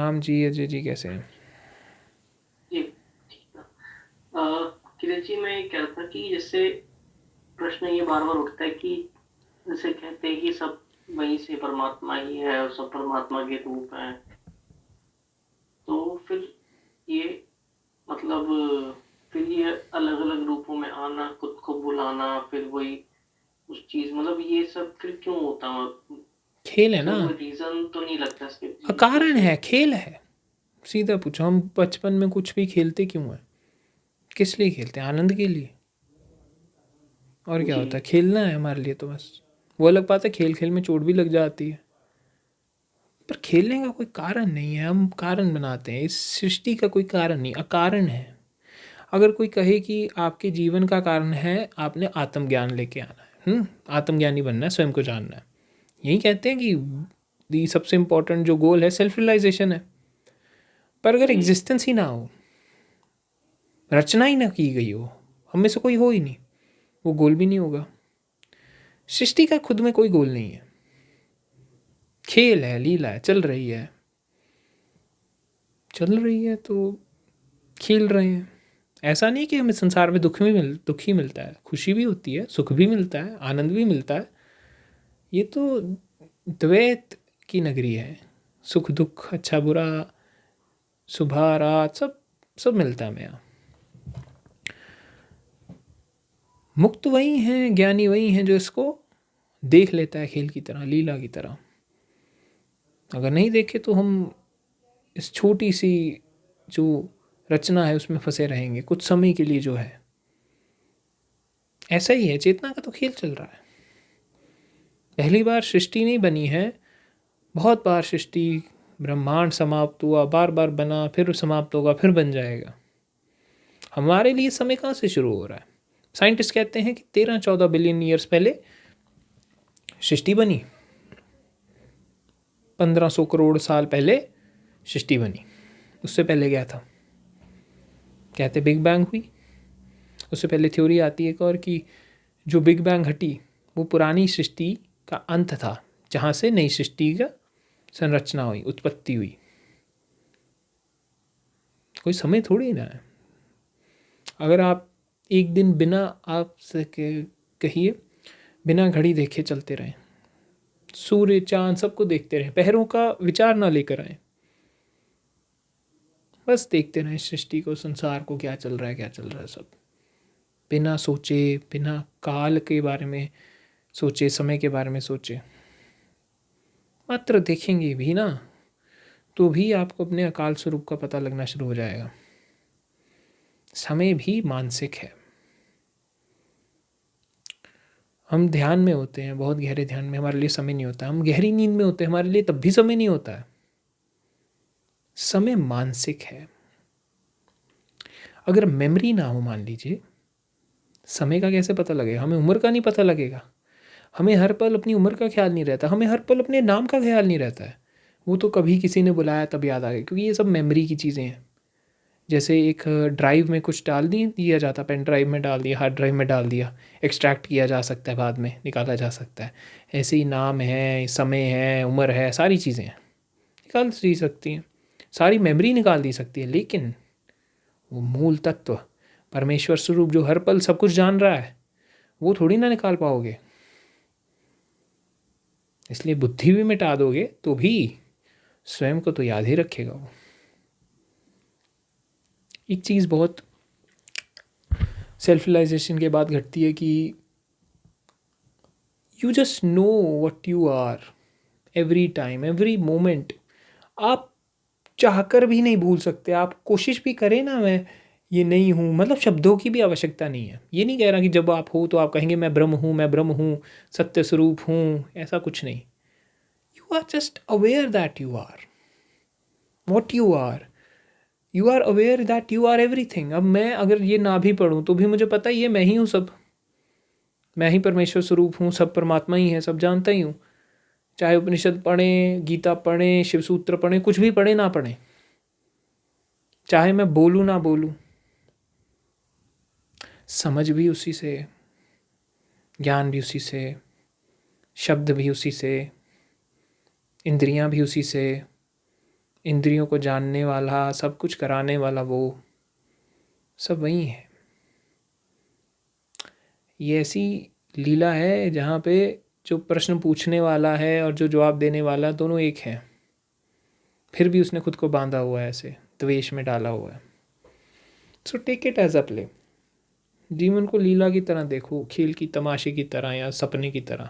राम जी, अजय जी, कैसे हैं? जी, ठीक है। किरण जी, मैं ये कह रहा था कि जैसे प्रश्न ये बार-बार उठता है कि जैसे कहते हैं कि सब वहीं से परमात्मा ही है और सब परमात्मा के रूप हैं। तो फिर ये मतलब फिर ये अलग-अलग रूपों में आना, खुद को बुलाना, फिर वही उस चीज़ मतलब ये सब फिर क्यों होता है? खेल है ना। इसका कोई रीज़न तो नहीं लगता इसके अकारण पीछे? है, खेल है। सीधा पूछो, हम बचपन में कुछ भी खेलते क्यों हैं? किस लिए खेलते हैं? आनंद के लिए। और क्या जी, होता है? खेलना है हमारे लिए तो बस। वो अलग बात है, खेल खेल में चोट भी लग जाती है, पर खेलने का कोई कारण नहीं है। हम कारण बनाते हैं। इस सृष्टि का कोई कारण नहीं, अकारण है। अगर कोई कहे कि आपके जीवन का कारण है, आपने आत्मज्ञान लेके आना है, आत्मज्ञानी बनना है, स्वयं को जानना है। यही कहते हैं कि दी सबसे इम्पोर्टेंट जो गोल है सेल्फ रियलाइजेशन है। पर अगर जी, एग्जिस्टेंस ही ना हो, रचना ही ना की गई हो, हम में से कोई हो ही नहीं, वो गोल भी नहीं होगा। सृष्टि का खुद में कोई गोल नहीं है। खेल है, लीला है, चल रही है। चल रही है तो खेल रहे हैं। ऐसा नहीं कि हमें संसार में दुख ही मिलता है, खुशी भी होती है, सुख भी मिलता है, आनंद भी मिलता है। ये तो द्वैत की नगरी है। सुख दुख, अच्छा बुरा, सुबह रात, सब सब मिलता है हमें यहाँ। मुक्त वही हैं, ज्ञानी वही हैं जो इसको देख लेता है, खेल की तरह, लीला की तरह। अगर नहीं देखे तो हम इस छोटी सी जो रचना है उसमें फंसे रहेंगे कुछ समय के लिए जो है। ऐसा ही है, चेतना का तो खेल चल रहा है। पहली बार सृष्टि नहीं बनी है, बहुत बार सृष्टि, ब्रह्मांड समाप्त हुआ, बार बार बना, फिर समाप्त होगा, फिर बन जाएगा। हमारे लिए समय कहाँ से शुरू हो रहा है? साइंटिस्ट कहते हैं कि 13-14 बिलियन ईयर्स पहले सृष्टि बनी। 1500 करोड़ साल पहले सृष्टि बनी। उससे पहले क्या था? कहते बिग बैंग हुई। उससे पहले थ्योरी आती है एक और कि जो बिग बैंग हटी वो पुरानी सृष्टि का अंत था, जहाँ से नई सृष्टि का संरचना हुई, उत्पत्ति हुई। कोई समय थोड़ी ना है। अगर आप एक दिन बिना आप से कहिए बिना घड़ी देखे चलते रहें, सूर्य चांद सबको देखते रहें, पहरों का विचार ना लेकर आए, बस देखते रहें सृष्टि को, संसार को, क्या चल रहा है, क्या चल रहा है, सब बिना सोचे, बिना काल के बारे में सोचे, समय के बारे में सोचे, मात्र देखेंगे भी ना, तो भी आपको अपने अकाल स्वरूप का पता लगना शुरू हो जाएगा। समय भी मानसिक है। हम ध्यान में होते हैं, बहुत गहरे ध्यान में, हमारे लिए समय नहीं होता। हम गहरी नींद में होते हैं, हमारे लिए तब भी समय नहीं होता है। समय मानसिक है। अगर मेमोरी ना हो, मान लीजिए, समय का कैसे पता लगेगा? हमें उम्र का नहीं पता लगेगा। हमें हर पल अपनी उम्र का ख्याल नहीं रहता, हमें हर पल अपने नाम का ख्याल नहीं रहता है। वो तो कभी किसी ने बुलाया तब याद आ गया, क्योंकि ये सब मेमोरी की चीज़ें हैं। जैसे एक ड्राइव में कुछ डाल दिया जाता, पेन ड्राइव में डाल दिया, हार्ड ड्राइव में डाल दिया, एक्सट्रैक्ट किया जा सकता है, बाद में निकाला जा सकता है। ऐसे ही नाम है, समय है, उम्र है, सारी चीज़ें हैं, निकाल दी सकती हैं, सारी मेमोरी निकाल दी सकती है। लेकिन वो मूल तत्व, परमेश्वर स्वरूप जो हर पल सब कुछ जान रहा है, वो थोड़ी ना निकाल पाओगे। इसलिए बुद्धि भी मिटा दोगे तो भी स्वयं को तो याद ही रखेगा वो। एक चीज़ बहुत सेल्फ रियलाइजेशन के बाद घटती है कि you just know what you are, every time, every moment. आप चाहकर भी नहीं भूल सकते। आप कोशिश भी करें ना, मैं ये नहीं हूँ, मतलब शब्दों की भी आवश्यकता नहीं है। ये नहीं कह रहा कि जब आप हो तो आप कहेंगे मैं ब्रह्म हूँ, मैं ब्रह्म हूँ, सत्य स्वरूप हूँ, ऐसा कुछ नहीं। You are just aware that you are what you are. You are aware that you are everything. अब मैं अगर ये ना भी पढ़ूँ तो भी मुझे पता ही है मैं ही हूँ सब। मैं ही परमेश्वर स्वरूप हूँ, सब परमात्मा ही है, सब जानता ही हूँ। चाहे उपनिषद पढ़ें, गीता पढ़ें, शिव सूत्र पढ़ें, कुछ भी पढ़ें ना पढ़ें, चाहे मैं बोलूँ ना बोलूँ, समझ भी उसी से, ज्ञान भी उसी से, शब्द भी उसी से, इंद्रियां भी उसी से, इंद्रियों को जानने वाला, सब कुछ कराने वाला वो सब वही है। ये ऐसी लीला है जहाँ पे जो प्रश्न पूछने वाला है और जो जवाब देने वाला दोनों एक हैं, फिर भी उसने खुद को बांधा हुआ है, ऐसे द्वेष में डाला हुआ है। So take it as a play. जीवन को लीला की तरह देखो, खेल की तमाशे की तरह या सपने की तरह।